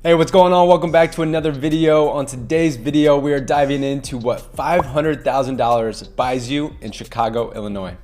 Hey, what's going on? Welcome back to another video. On today's video, we are diving into what $500,000 buys you in Chicago, Illinois.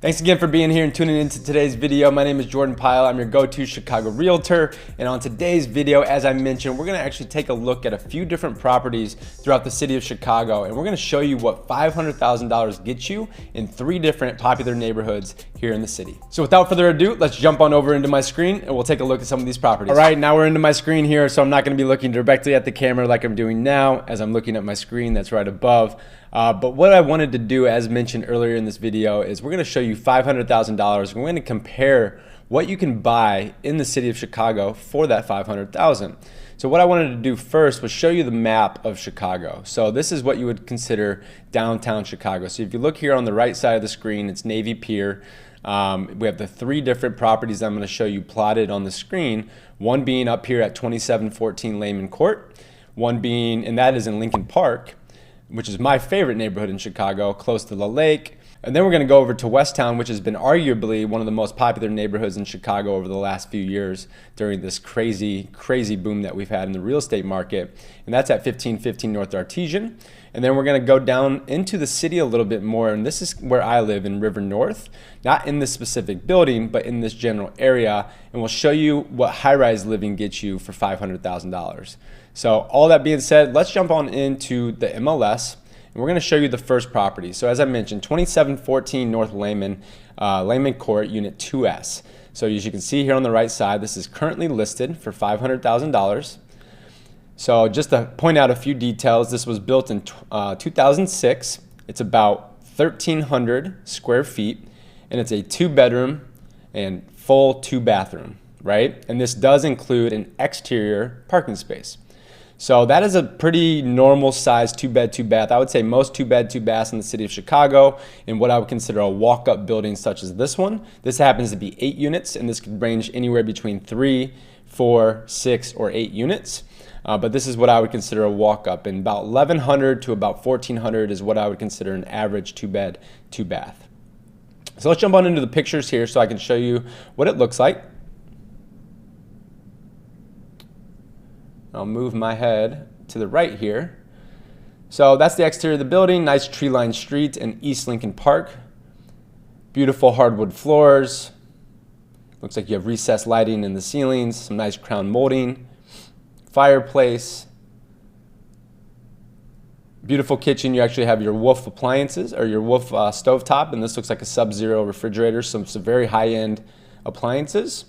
Thanks again for being here and tuning into today's video. My name is Jordan Pyle. I'm your go-to Chicago realtor. And on today's video, as I mentioned, we're gonna actually take a look at a few different properties throughout the city of Chicago. And we're gonna show you what $500,000 gets you in 3 different popular neighborhoods here in the city. So without further ado, let's jump on over into my screen and we'll take a look at some of these properties. All right, now we're into my screen here. So I'm not gonna be looking directly at the camera like I'm doing now, as I'm looking at my screen that's right above. But what I wanted to do, as mentioned earlier in this video, is we're going to show you $500,000. We're going to compare what you can buy in the city of Chicago for that $500,000. So what I wanted to do first was show you the map of Chicago. So this is what you would consider downtown Chicago. So if you look here on the right side of the screen, it's Navy Pier. We have the 3 different properties I'm going to show you plotted on the screen. One being up here at 2714 Lehman Court. One being, and that is in Lincoln Park, which is my favorite neighborhood in Chicago, close to the lake. And then we're gonna go over to Westtown, which has been arguably one of the most popular neighborhoods in Chicago over the last few years during this crazy boom that we've had in the real estate market. And that's at 1515 North Artesian. And then we're gonna go down into the city a little bit more. And this is where I live in River North, not in this specific building, but in this general area. And we'll show you what high-rise living gets you for $500,000. So all that being said, let's jump on into the MLS. And we're going to show you the first property. So as I mentioned, 2714 North Lehman, Lehman Court, Unit 2S. So as you can see here on the right side, this is currently listed for $500,000. So just to point out a few details, this was built in 2006. It's about 1,300 square feet, and it's a 2-bedroom and full 2-bathroom, right? And this does include an exterior parking space. So that is a pretty normal size 2-bed, 2-bath. I would say most 2-bed, 2-baths in the city of Chicago in what I would consider a walk-up building such as this one. This happens to be 8 units, and this could range anywhere between 3, 4, 6, or 8 units. But this is what I would consider a walk-up, and about 1,100 to about 1,400 is what I would consider an average 2-bed, 2-bath. So let's jump on into the pictures here so I can show you what it looks like. I'll move my head to the right here. So that's the exterior of the building. Nice tree-lined street in East Lincoln Park. Beautiful hardwood floors. Looks like you have recessed lighting in the ceilings. Some nice crown molding. Fireplace. Beautiful kitchen. You actually have your Wolf appliances, or your Wolf stovetop, and this looks like a Sub-Zero refrigerator. Some very high-end appliances.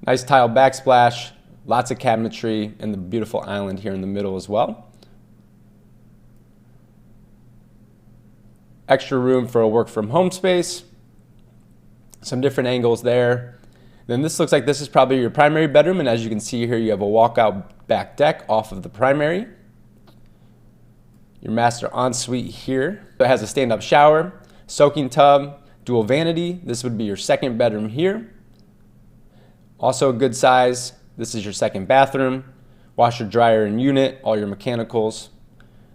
Nice tile backsplash. Lots of cabinetry, and the beautiful island here in the middle as well. Extra room for a work from home space. Some different angles there. Then this looks like this is probably your primary bedroom, and as you can see here, you have a walkout back deck off of the primary. Your master ensuite here. It has a stand-up shower, soaking tub, dual vanity. This would be your 2nd bedroom here. Also a good size. This is your 2nd bathroom, washer, dryer, and unit, all your mechanicals.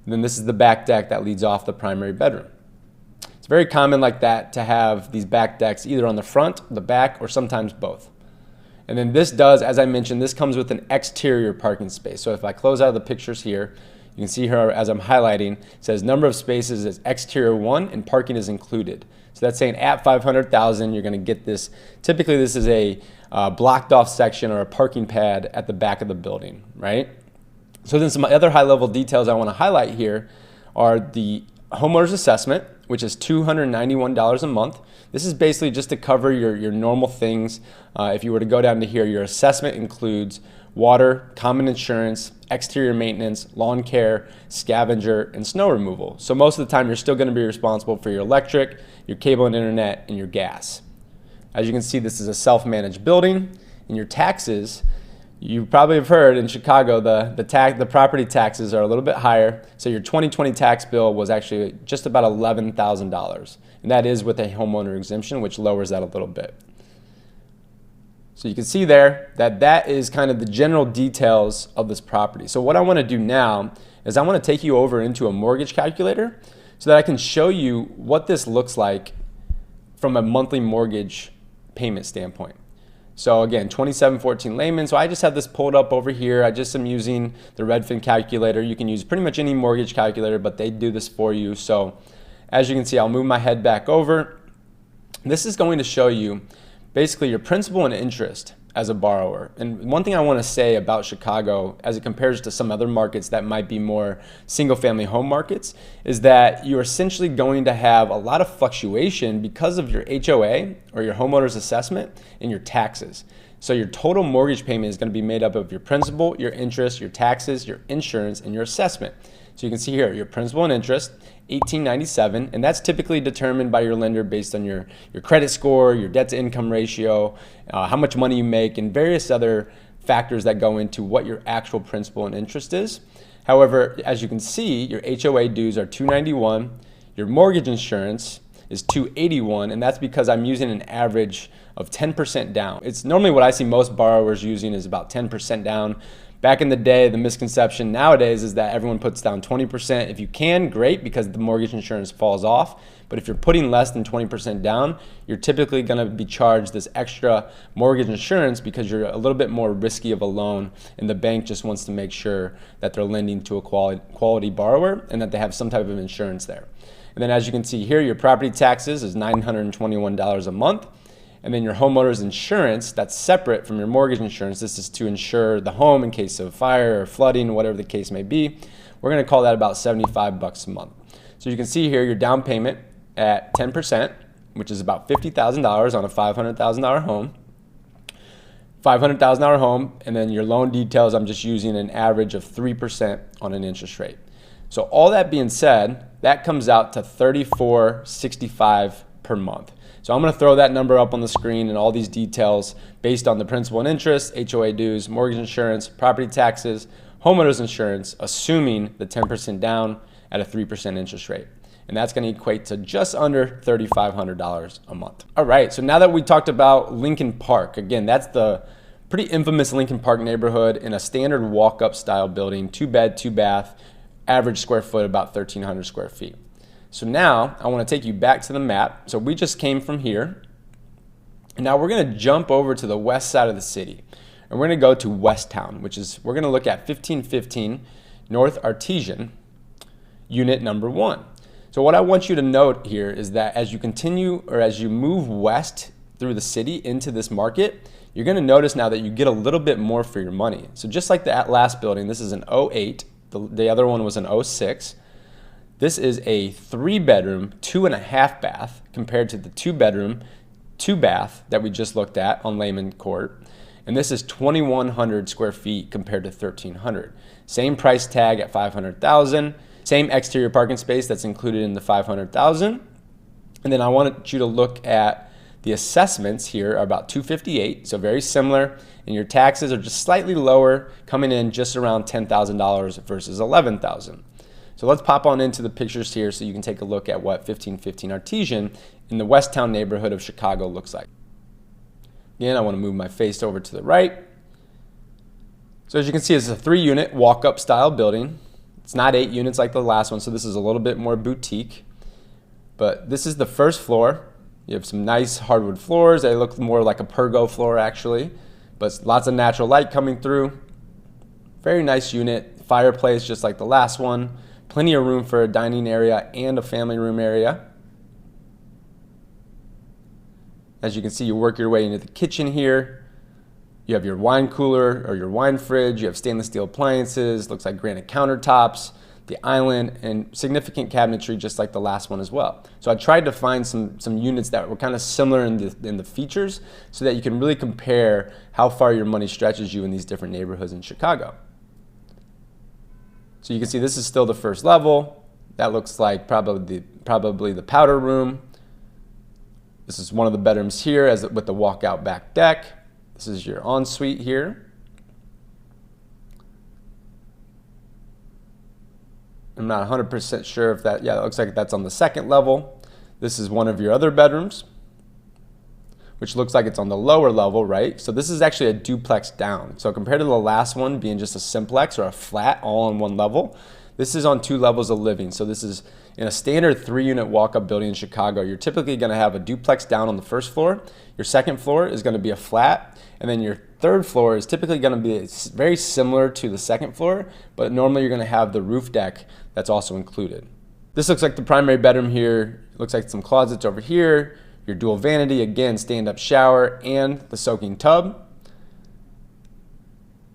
And then this is the back deck that leads off the primary bedroom. It's very common like that to have these back decks either on the front, the back, or sometimes both. And then this does, as I mentioned, this comes with an exterior parking space. So if I close out the pictures here, you can see here as I'm highlighting, it says number of spaces is exterior 1 and parking is included. So that's saying at $500,000, you're going to get this. Typically, this is a blocked off section or a parking pad at the back of the building, right? So then some other high level details I want to highlight here are the homeowner's assessment, which is $291 a month. This is basically just to cover your normal things. If you were to go down to here, your assessment includes water, common insurance, exterior maintenance, lawn care, scavenger, and snow removal. So most of the time, you're still going to be responsible for your electric, your cable and internet, and your gas. As you can see, this is a self-managed building, and your taxes, you probably have heard in Chicago, the property taxes are a little bit higher. So your 2020 tax bill was actually just about $11,000, and that is with a homeowner exemption, which lowers that a little bit. So you can see there that is kind of the general details of this property. So what I want to do now is I want to take you over into a mortgage calculator so that I can show you what this looks like from a monthly mortgage payment standpoint. So again, 2714 Lehman. So I just have this pulled up over here. I just am using the Redfin calculator. You can use pretty much any mortgage calculator, but they do this for you. So as you can see, I'll move my head back over. This is going to show you basically your principal and interest as a borrower. And one thing I want to say about Chicago as it compares to some other markets that might be more single family home markets is that you're essentially going to have a lot of fluctuation because of your HOA or your homeowner's assessment and your taxes. So your total mortgage payment is going to be made up of your principal, your interest, your taxes, your insurance, and your assessment. So you can see here your principal and interest, $1,897, and that's typically determined by your lender based on your credit score, your debt to income ratio, how much money you make, and various other factors that go into what your actual principal and interest is. However, as you can see, your HOA dues are $291, your mortgage insurance is $281, and that's because I'm using an average of 10% down. It's normally what I see most borrowers using is about 10% down. Back in the day, the misconception nowadays is that everyone puts down 20%. If you can, great, because the mortgage insurance falls off. But if you're putting less than 20% down, you're typically going to be charged this extra mortgage insurance because you're a little bit more risky of a loan, and the bank just wants to make sure that they're lending to a quality borrower and that they have some type of insurance there. And then as you can see here, your property taxes is $921 a month. And then your homeowner's insurance, that's separate from your mortgage insurance. This is to insure the home in case of fire or flooding, whatever the case may be. We're going to call that about $75 a month. So you can see here your down payment at 10%, which is about $50,000 on a $500,000 home. $500,000 home, and then your loan details, I'm just using an average of 3% on an interest rate. So all that being said, that comes out to $34.65 per month. So I'm going to throw that number up on the screen and all these details based on the principal and interest, HOA dues, mortgage insurance, property taxes, homeowner's insurance, assuming the 10% down at a 3% interest rate. And that's going to equate to just under $3,500 a month. All right, so now that we talked about Lincoln Park, again, that's the pretty infamous Lincoln Park neighborhood in a standard walk-up style building, 2-bed, 2-bath, average square foot about 1,300 square feet. So now I want to take you back to the map. So we just came from here, and now we're going to jump over to the west side of the city, and we're going to go to Westtown, which is, we're going to look at 1515 North Artesian, unit number 1. So what I want you to note here is that as you continue or as you move west through the city into this market, you're going to notice now that you get a little bit more for your money. So just like the last building, this is an 08, the other one was an 06. This is a 3-bedroom, 2.5 bath compared to the 2-bedroom, 2-bath that we just looked at on Lehman Court. And this is 2,100 square feet compared to 1,300. Same price tag at $500,000. Same exterior parking space that's included in the $500,000. And then I want you to look at the assessments here are about $258, so very similar. And your taxes are just slightly lower, coming in just around $10,000 versus $11,000. So let's pop on into the pictures here so you can take a look at what 1515 Artesian in the Westtown neighborhood of Chicago looks like. Again, I want to move my face over to the right. So as you can see, it's a 3-unit walk-up style building. It's not 8 units like the last one, so this is a little bit more boutique. But this is the first floor. You have some nice hardwood floors. They look more like a pergo floor actually, but lots of natural light coming through. Very nice unit. Fireplace just like the last one. Plenty of room for a dining area and a family room area. As you can see, you work your way into the kitchen here. You have your wine cooler or your wine fridge. You have stainless steel appliances, looks like granite countertops, the island, and significant cabinetry just like the last one as well. So I tried to find some units that were kind of similar in the features so that you can really compare how far your money stretches you in these different neighborhoods in Chicago. So you can see this is still the first level. That looks like probably the powder room. This is one of the bedrooms here with the walkout back deck. This is your ensuite here. I'm not 100% sure if that, yeah, it looks like that's on the second level. This is one of your other bedrooms, which looks like it's on the lower level, right? So this is actually a duplex down. So compared to the last one being just a simplex or a flat all on one level, This is on 2 levels of living. So this is in a standard 3-unit walk-up building in Chicago. You're typically going to have a duplex down on the first floor. Your second floor is going to be a flat, and then your third floor is typically going to be very similar to the second floor, but normally you're going to have the roof deck that's also included. This looks like the primary bedroom here. It looks like some closets over here, your dual vanity, again, stand-up shower, and the soaking tub.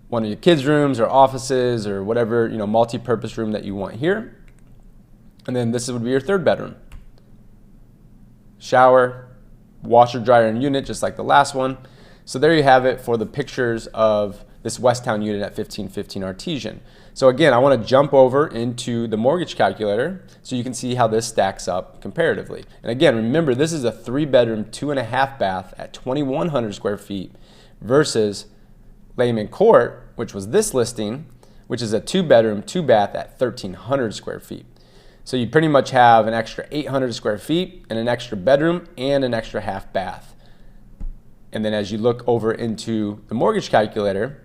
One of your kids' rooms or offices or whatever, multi-purpose room that you want here. And then this would be your third bedroom. Shower, washer, dryer, and unit, just like the last one. So there you have it for the pictures of this Westtown unit at 1515 Artesian. So again, I want to jump over into the mortgage calculator so you can see how this stacks up comparatively. And again, remember, this is a 3-bedroom, 2.5 bath at 2,100 square feet versus Lehman Court, which was this listing, which is a 2-bedroom, 2-bath at 1,300 square feet. So you pretty much have an extra 800 square feet and an extra bedroom and an extra half bath. And then as you look over into the mortgage calculator,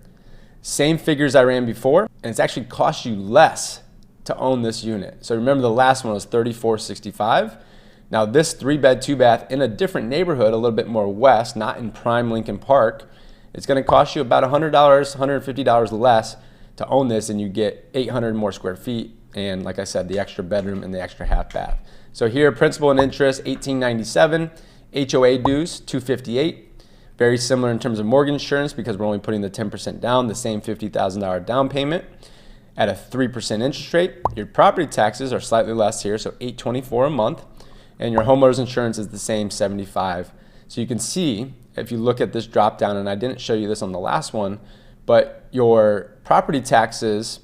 same figures I ran before, and it's actually cost you less to own this unit. So remember, the last one was $3,465. Now this 3-bed, 2-bath in a different neighborhood, a little bit more west, not in prime Lincoln Park, it's going to cost you about $100, $150 less to own this, and you get 800 more square feet, and like I said, the extra bedroom and the extra half bath. So here, principal and interest, $1,897, HOA dues, $258. Very similar in terms of mortgage insurance because we're only putting the 10% down, the same $50,000 down payment at a 3% interest rate. Your property taxes are slightly less here, so $824 a month, and your homeowner's insurance is the same, $75. So you can see, if you look at this drop down, and I didn't show you this on the last one, but your property taxes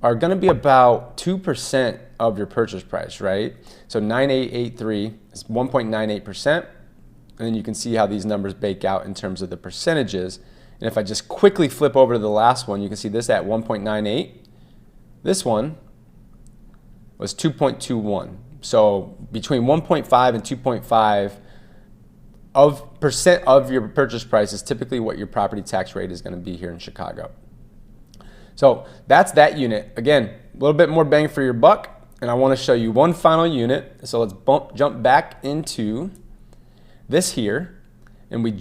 are going to be about 2% of your purchase price, right? So 9883 is 1.98%. And then you can see how these numbers bake out in terms of the percentages. And if I just quickly flip over to the last one, you can see this at 1.98. This one was 2.21. So between 1.5 and 2.5 of percent of your purchase price is typically what your property tax rate is going to be here in Chicago. So that's that unit. Again, a little bit more bang for your buck. And I want to show you one final unit. So let's jump back into this here, and we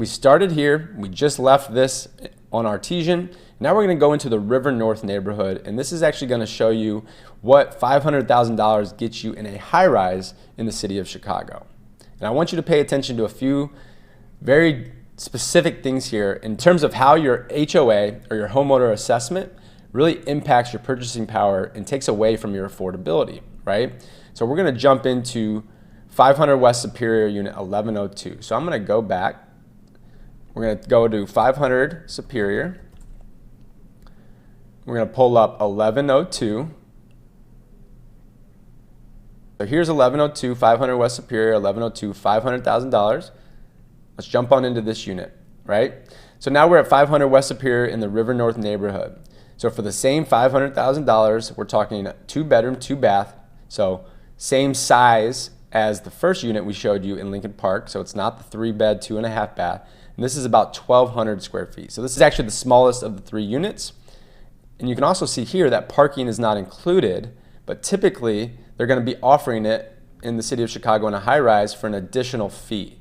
started here, we just left this on Artesian. Now we're going to go into the River North neighborhood, and this is actually going to show you what $500,000 gets you in a high-rise in the city of Chicago. And I want you to pay attention to a few very specific things here in terms of how your HOA or your homeowner assessment really impacts your purchasing power and takes away from your affordability, right? So we're going to jump into 500 West Superior Unit 1102. So I'm going to go back. We're going to go to 500 Superior. We're going to pull up 1102. So here's 1102, 500 West Superior, 1102, $500,000. Let's jump on into this unit, right? So now we're at 500 West Superior in the River North neighborhood. So for the same $500,000, we're talking 2-bedroom, 2-bath. So same size as the first unit we showed you in Lincoln Park. So it's not the 3-bed, 2.5 bath. And this is about 1,200 square feet. So this is actually the smallest of the 3 units. And you can also see here that parking is not included, but typically they're going to be offering it in the city of Chicago in a high-rise for an additional fee.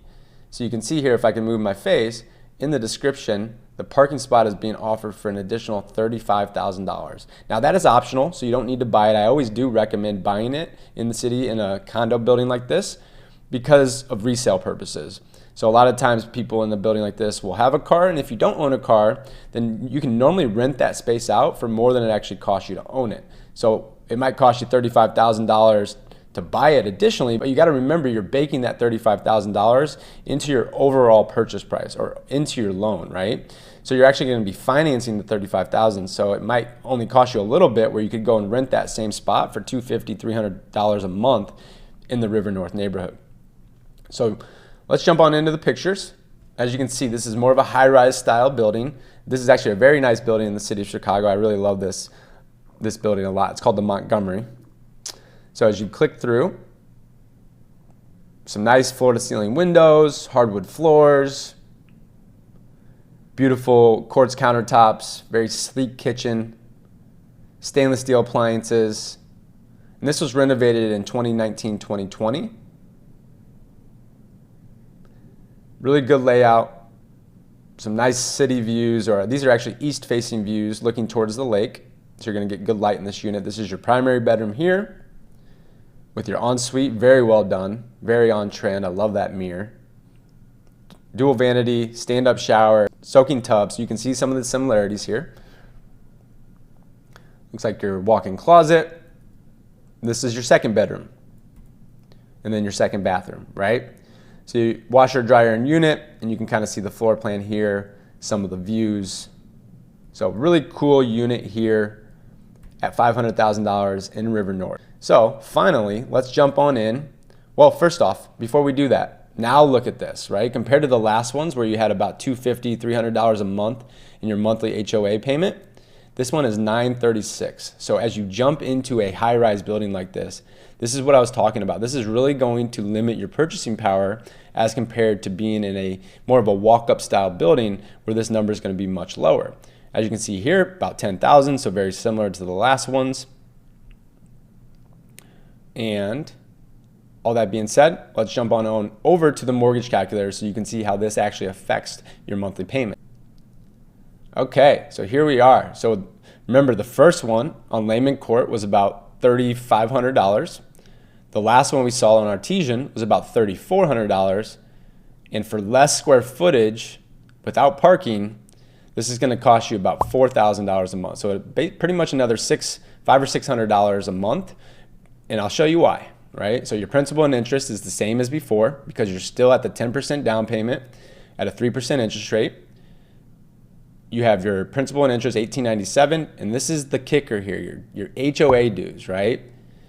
So you can see here, if I can move my face, in the description, the parking spot is being offered for an additional $35,000. Now that is optional, so you don't need to buy it. I always do recommend buying it in the city in a condo building like this because of resale purposes. So a lot of times people in the building like this will have a car, and if you don't own a car, then you can normally rent that space out for more than it actually costs you to own it. So it might cost you $35,000 to buy it additionally, but you got to remember you're baking that $35,000 into your overall purchase price or into your loan, right? So you're actually going to be financing the $35,000. So it might only cost you a little bit where you could go and rent that same spot for $250, $300 a month in the River North neighborhood. So let's jump on into the pictures. As you can see, this is more of a high-rise style building. This is actually a very nice building in the city of Chicago. I really love this building a lot. It's called the Montgomery. So as you click through, some nice floor-to-ceiling windows, hardwood floors, beautiful quartz countertops, very sleek kitchen. stainless steel appliances. And this was renovated in 2019, 2020. Really good layout. Some nice city views, or these are actually east-facing views looking towards the lake. So you're gonna get good light in this unit. This is your primary bedroom here with your ensuite. Very well done, very on trend. I love that mirror. Dual vanity, stand-up shower, soaking tub. So you can see some of the similarities here. Looks like your walk-in closet. This is your second bedroom. And then your second bathroom, right? So you washer, dryer, and unit, and you can kind of see the floor plan here, some of the views. So really cool unit here at $500,000 in River North. So finally, let's jump on in. Well, first off, before we do that, now look at this, right? Compared to the last ones where you had about $250, $300 a month in your monthly HOA payment, this one is $936. So as you jump into a high-rise building like this is what I was talking about. This is really going to limit your purchasing power as compared to being in a more of a walk-up style building where this number is going to be much lower. As you can see here, about 10,000, so very similar to the last ones. And all that being said, let's jump on over to the mortgage calculator so you can see how this actually affects your monthly payment. Okay, so here we are. So remember, the first one on Lehman Court was about $3,500. The last one we saw on Artesian was about $3,400. And for less square footage without parking, this is going to cost you about $4,000 a month. So pretty much another $500 or $600 a month. And I'll show you why, right? So your principal and interest is the same as before because you're still at the 10% down payment at a 3% interest rate. You have your principal and interest, $1,897, and this is the kicker here, your HOA dues, right?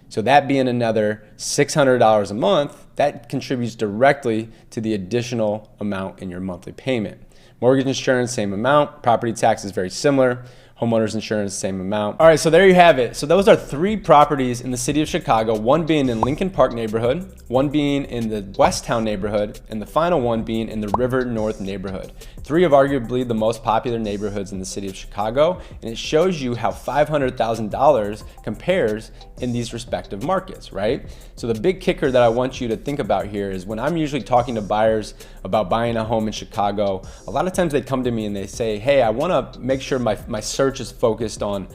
So that being another $600 a month, that contributes directly to the additional amount in your monthly payment. Mortgage insurance, same amount. Property tax is very similar. Homeowners insurance, same amount. All right, so there you have it. So those are 3 properties in the city of Chicago, one being in Lincoln Park neighborhood, one being in the Westtown neighborhood, and the final one being in the River North neighborhood. 3 of arguably the most popular neighborhoods in the city of Chicago, and it shows you how $500,000 compares in these respective markets, right? So the big kicker that I want you to think about here is when I'm usually talking to buyers about buying a home in Chicago, a lot of times they come to me and they say, hey, I want to make sure my search is focused on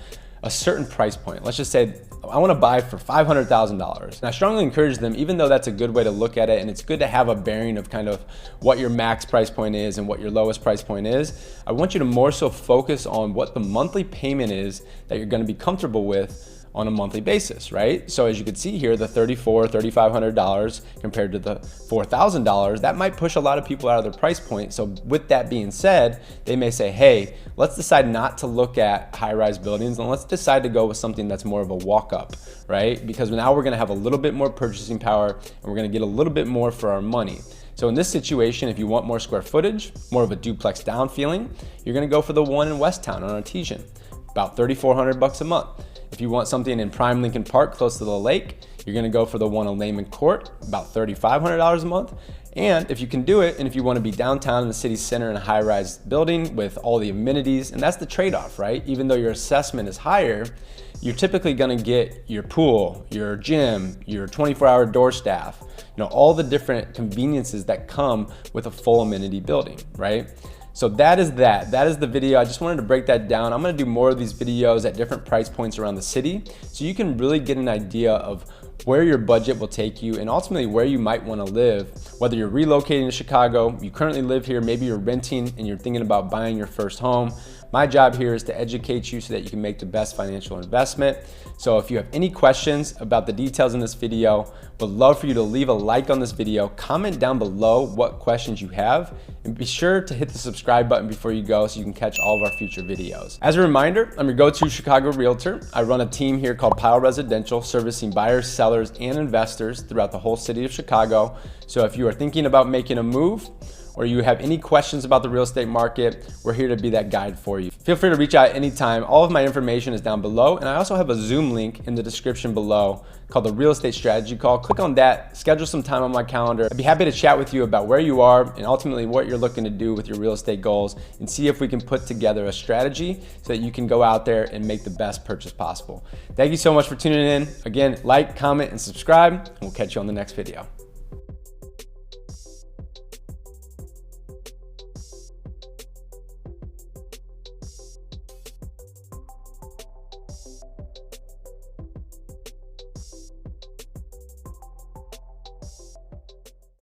a certain price point. Let's just say I want to buy for $500,000. And I strongly encourage them, even though that's a good way to look at it, and it's good to have a bearing of kind of what your max price point is and what your lowest price point is, I want you to more so focus on what the monthly payment is that you're going to be comfortable with on a monthly basis, right? So as you can see here, the $3,500 compared to the $4,000, that might push a lot of people out of their price point. So with that being said, they may say, hey, let's decide not to look at high-rise buildings and let's decide to go with something that's more of a walk-up, right? Because now we're gonna have a little bit more purchasing power and we're gonna get a little bit more for our money. So in this situation, if you want more square footage, more of a duplex down feeling, you're gonna go for the one in Westtown on Artesian, about $3,400 a month. If you want something in prime Lincoln Park close to the lake, you're gonna go for the one on Lehman Court, about $3,500 a month. And if you can do it, and if you wanna be downtown in the city center in a high-rise building with all the amenities, and that's the trade-off, right? Even though your assessment is higher, you're typically gonna get your pool, your gym, your 24-hour door staff, all the different conveniences that come with a full amenity building, right? So that is the video. I just wanted to break that down. I'm gonna do more of these videos at different price points around the city so you can really get an idea of where your budget will take you and ultimately where you might wanna live, whether you're relocating to Chicago, you currently live here, maybe you're renting and you're thinking about buying your first home. My job here is to educate you so that you can make the best financial investment. So if you have any questions about the details in this video, would love for you to leave a like on this video, comment down below what questions you have, and be sure to hit the subscribe button before you go so you can catch all of our future videos. As a reminder, I'm your go-to Chicago realtor. I run a team here called Pyle Residential, servicing buyers, sellers, and investors throughout the whole city of Chicago. So if you are thinking about making a move, or you have any questions about the real estate market, we're here to be that guide for you. Feel free to reach out anytime. All of my information is down below, and I also have a Zoom link in the description below called the Real Estate Strategy Call. Click on that, schedule some time on my calendar. I'd be happy to chat with you about where you are and ultimately what you're looking to do with your real estate goals, and see if we can put together a strategy so that you can go out there and make the best purchase possible. Thank you so much for tuning in. Again, like, comment, and subscribe, and we'll catch you on the next video.